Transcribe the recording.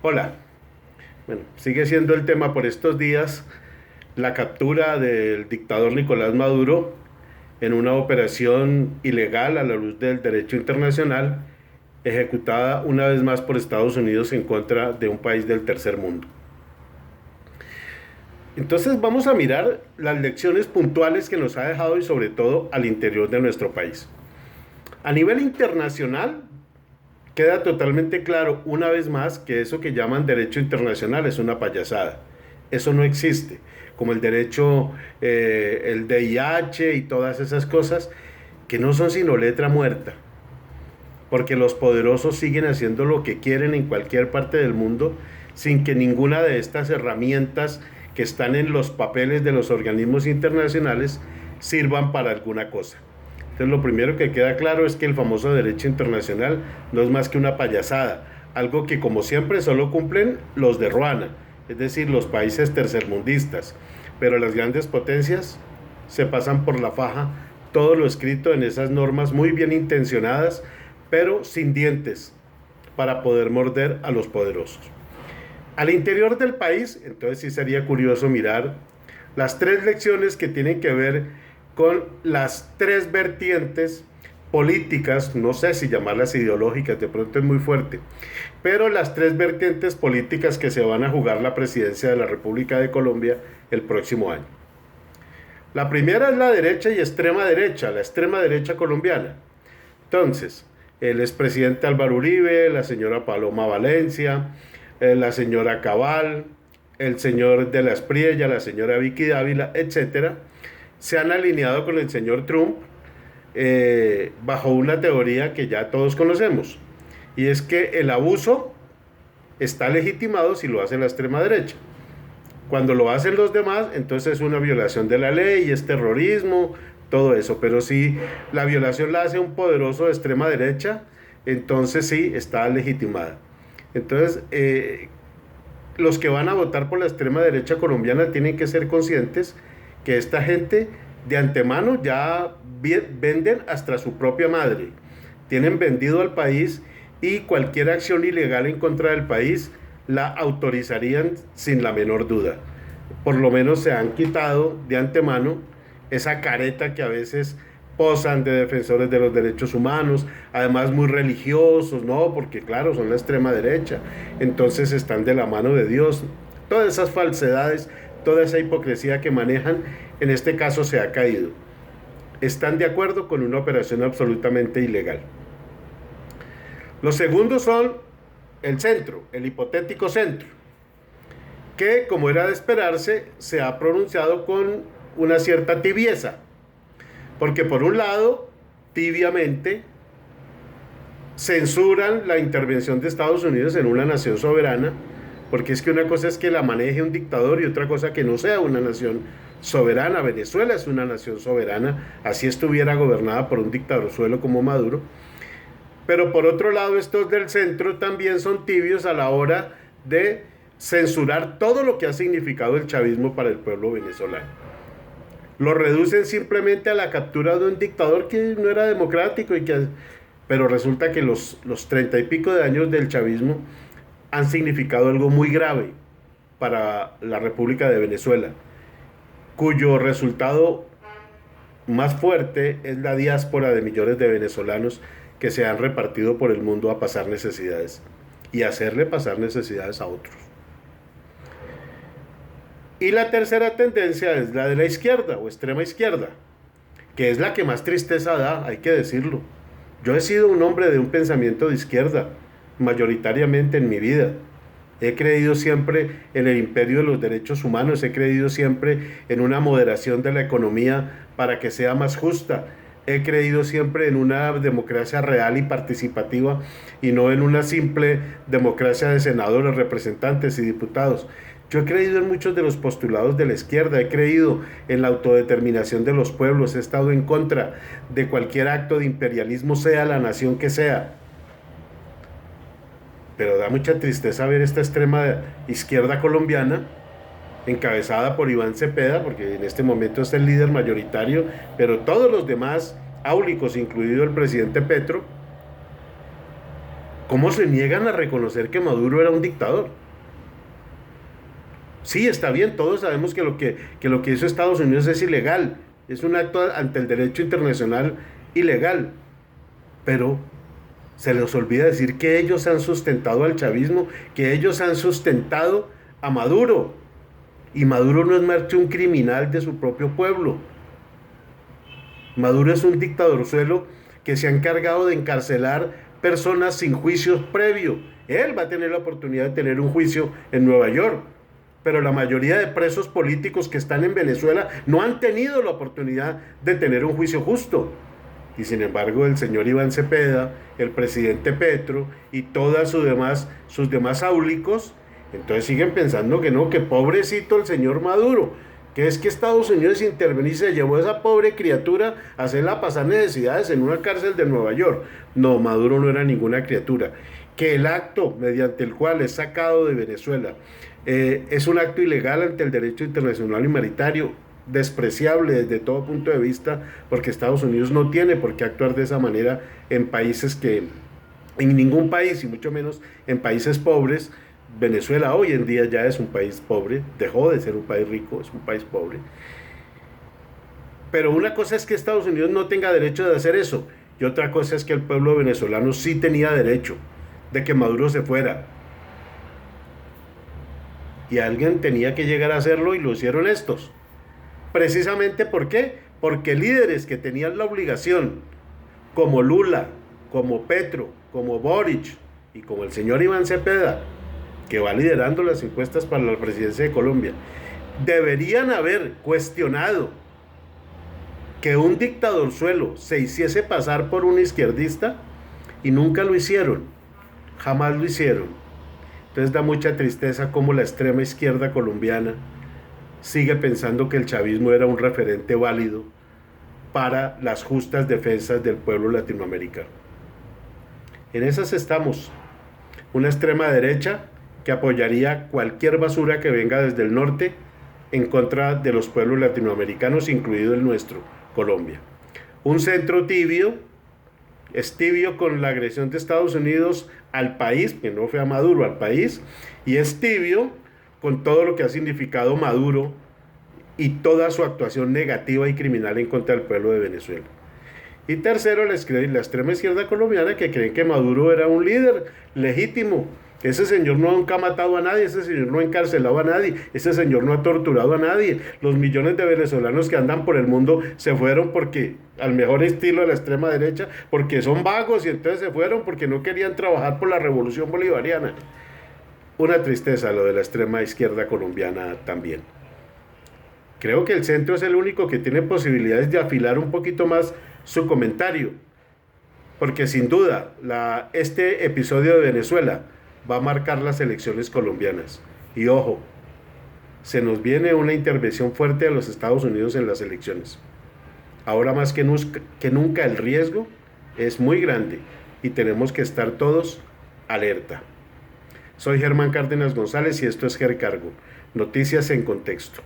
Hola. Bueno, sigue siendo el tema por estos días la captura del dictador Nicolás Maduro en una operación ilegal a la luz del derecho internacional, ejecutada una vez más por Estados Unidos en contra de un país del tercer mundo. Entonces vamos a mirar las lecciones puntuales que nos ha dejado y sobre todo al interior de nuestro país. A nivel internacional, queda totalmente claro una vez más que eso que llaman derecho internacional es una payasada. Eso no existe. Como el derecho, el DIH y todas esas cosas que no son sino letra muerta. Porque los poderosos siguen haciendo lo que quieren en cualquier parte del mundo sin que ninguna de estas herramientas que están en los papeles de los organismos internacionales sirvan para alguna cosa. Entonces lo primero que queda claro es que el famoso derecho internacional no es más que una payasada, algo que como siempre solo cumplen los de Ruana, es decir, los países tercermundistas, pero las grandes potencias se pasan por la faja todo lo escrito en esas normas muy bien intencionadas, pero sin dientes para poder morder a los poderosos. Al interior del país, entonces sí sería curioso mirar las tres lecciones que tienen que ver con las tres vertientes políticas, no sé si llamarlas ideológicas, de pronto es muy fuerte, pero las tres vertientes políticas que se van a jugar la presidencia de la República de Colombia el próximo año. La primera es la derecha y extrema derecha, la extrema derecha colombiana. Entonces, el expresidente Álvaro Uribe, la señora Paloma Valencia, la señora Cabal, el señor de la Espriella, la señora Vicky Dávila, etcétera, se han alineado con el señor Trump bajo una teoría que ya todos conocemos, y es que el abuso está legitimado si lo hace la extrema derecha. Cuando lo hacen los demás, entonces es una violación de la ley, es terrorismo, todo eso. Pero si la violación la hace un poderoso de extrema derecha, entonces sí está legitimada. Entonces, los que van a votar por la extrema derecha colombiana tienen que ser conscientes que esta gente de antemano ya venden hasta su propia madre. Tienen vendido al país y cualquier acción ilegal en contra del país la autorizarían sin la menor duda. Por lo menos se han quitado de antemano esa careta que a veces posan de defensores de los derechos humanos, además muy religiosos, ¿no? Porque claro, son la extrema derecha, entonces están de la mano de Dios. Todas esas falsedades, toda esa hipocresía que manejan, en este caso se ha caído. Están de acuerdo con una operación absolutamente ilegal. Los segundos son el centro, el hipotético centro, que como era de esperarse, se ha pronunciado con una cierta tibieza, porque por un lado, tibiamente, censuran la intervención de Estados Unidos en una nación soberana, porque es que una cosa es que la maneje un dictador y otra cosa que no sea una nación soberana. Venezuela es una nación soberana, así estuviera gobernada por un dictadorzuelo como Maduro. Pero por otro lado, estos del centro también son tibios a la hora de censurar todo lo que ha significado el chavismo para el pueblo venezolano. Lo reducen simplemente a la captura de un dictador que no era democrático pero resulta que los 30 y pico de años del chavismo han significado algo muy grave para la República de Venezuela, cuyo resultado más fuerte es la diáspora de millones de venezolanos que se han repartido por el mundo a pasar necesidades y hacerle pasar necesidades a otros. Y la tercera tendencia es la de la izquierda o extrema izquierda, que es la que más tristeza da, hay que decirlo. Yo he sido un hombre de un pensamiento de izquierda, mayoritariamente en mi vida. He creído siempre en el imperio de los derechos humanos, he creído siempre en una moderación de la economía para que sea más justa. He creído siempre en una democracia real y participativa y no en una simple democracia de senadores, representantes y diputados. Yo he creído en muchos de los postulados de la izquierda, he creído en la autodeterminación de los pueblos, he estado en contra de cualquier acto de imperialismo, sea la nación que sea. Pero da mucha tristeza ver esta extrema izquierda colombiana, encabezada por Iván Cepeda, porque en este momento es el líder mayoritario, pero todos los demás áulicos, incluido el presidente Petro, ¿Cómo se niegan a reconocer que Maduro era un dictador? Sí, está bien, todos sabemos que lo que hizo Estados Unidos es ilegal, es un acto ante el derecho internacional ilegal, pero se les olvida decir que ellos han sustentado al chavismo, que ellos han sustentado a Maduro, y Maduro no es más que un criminal de su propio pueblo. Maduro es un dictadorzuelo que se ha encargado de encarcelar personas sin juicios previos. Él va a tener la oportunidad de tener un juicio en Nueva York, pero la mayoría de presos políticos que están en Venezuela no han tenido la oportunidad de tener un juicio justo. Y sin embargo, el señor Iván Cepeda, el presidente Petro y todas sus demás áulicos, entonces siguen pensando que no, que pobrecito el señor Maduro, que es que Estados Unidos intervenió y se llevó a esa pobre criatura a hacerla pasar necesidades en una cárcel de Nueva York. No, Maduro no era ninguna criatura. Que el acto mediante el cual es sacado de Venezuela es un acto ilegal ante el derecho internacional humanitario, despreciable desde todo punto de vista, porque Estados Unidos no tiene por qué actuar de esa manera en países en ningún país, y mucho menos en países pobres. Venezuela hoy en día ya es un país pobre, dejó de ser un país rico, es un país pobre. Pero una cosa es que Estados Unidos no tenga derecho de hacer eso, y otra cosa es que el pueblo venezolano sí tenía derecho de que Maduro se fuera. Y alguien tenía que llegar a hacerlo y lo hicieron estos. Precisamente ¿por qué? Porque líderes que tenían la obligación, como Lula, como Petro, como Boric y como el señor Iván Cepeda, que va liderando las encuestas para la presidencia de Colombia, deberían haber cuestionado que un dictadorzuelo se hiciese pasar por un izquierdista, y nunca lo hicieron, jamás lo hicieron. Entonces da mucha tristeza cómo la extrema izquierda colombiana sigue pensando que el chavismo era un referente válido para las justas defensas del pueblo latinoamericano. En esas estamos, una extrema derecha que apoyaría cualquier basura que venga desde el norte en contra de los pueblos latinoamericanos, incluido el nuestro, Colombia. Un centro tibio, es tibio con la agresión de Estados Unidos al país, que no fue a Maduro, al país, y es tibio con todo lo que ha significado Maduro y toda su actuación negativa y criminal en contra del pueblo de Venezuela. Y tercero, la extrema izquierda colombiana, que creen que Maduro era un líder legítimo. Ese señor nunca ha matado a nadie, ese señor no ha encarcelado a nadie, ese señor no ha torturado a nadie. Los millones de venezolanos que andan por el mundo se fueron porque, al mejor estilo de la extrema derecha, porque son vagos, y entonces se fueron porque no querían trabajar por la revolución bolivariana. Una tristeza lo de la extrema izquierda colombiana también. Creo que el centro es el único que tiene posibilidades de afilar un poquito más su comentario, porque sin duda este episodio de Venezuela va a marcar las elecciones colombianas. Y ojo, se nos viene una intervención fuerte de los Estados Unidos en las elecciones. Ahora más que nunca el riesgo es muy grande y tenemos que estar todos alerta. Soy Germán Cárdenas González y esto es GerCargo, Noticias en Contexto.